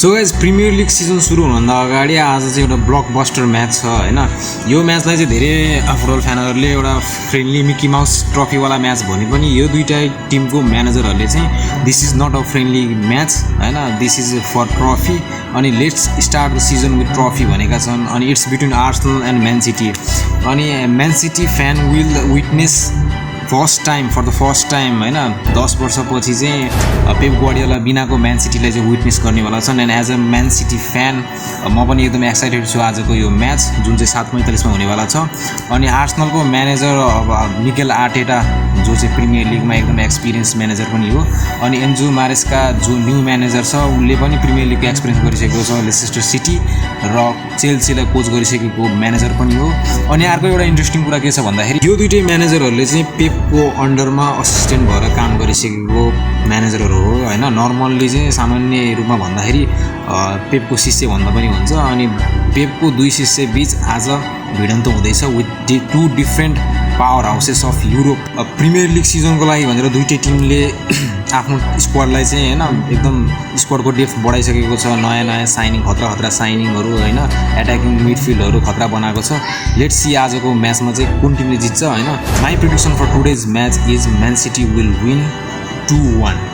So guys premier league season सुरु हुनुभन्दा अगाडि आज चाहिँ एउटा ब्लकबस्टर म्याच छ हैन। यो म्याचलाई चाहिँ धेरै फुटबल फ्यानहरूले एउटा फ्रेन्डली मिकी माउस ट्रफीवाला म्याच भने पनि यो दुईटा टिमको म्यानेजरहरूले चाहिँ this is not a friendly match हैन, दिस इज फर ट्रफी अनि let's start the season with trophy भनेका छन्। अनि it's between Arsenal and Man City. अनि Man City fan will witness for the first time हैन 10 वर्षपछि चाहिँ Pep Guardiola बिनाको म्यान सिटीलाई चाहिँ विटनेस गर्नेवाला छन्। And as a man City fan म पनि एकदम एक्साइटेड छु आजको यो म्याच जुन चाहिँ 7:45 मा हुनेवाला छ। अनि आर्सेनलको म्यानेजर अब मिकेल आर्टेटा जो चाहिँ प्रिमियर लिगमा एकदम एक्सपिरियन्स म्यानेजर पनि हो। अनि एन्जो मारेस्का जो न्यू म्यानेजर छ उनले पनि प्रिमियर लिगको एक्सपिरियन्स गरिसकेको छ, लेसेस्टर सिटी र चेल्सीलाई कोच गरिसकेको म्यानेजर पनि हो। अनि अर्को एउटा इन्ट्रेस्टिङ कुरा के छ भन्दाखेरि यो दुईटै म्यानेजरहरूले चाहिँ पेपको अन्डरमा असिस्टेन्ट भएर काम गरिसकेको म्यानेजरहरू हो हैन। नर्मल्ली चाहिँ सामान्य रूपमा भन्दाखेरि पेपको शिष्य भन्दा पनि हुन्छ। अनि पेपको दुई शिष्य बीच आज भिडन्त हुँदैछ with two different power houses of Europe. Premier league सिजनको लागि भनेर दुईटै टिमले आफ्नो स्क्वाडलाई चाहिँ हैन एकदम स्क्वाडको डेप्थ बढाइसकेको छ। नयाँ नयाँ साइनिङ खतरा साइनिङहरू हैन, एट्याकिङ मिडफिल्डहरू खतरा बनाएको छ। लेट्स सी आजको म्याचमा चाहिँ कुन टिमले जित्छ हैन। My prediction for today's match is Man City will win 2-1।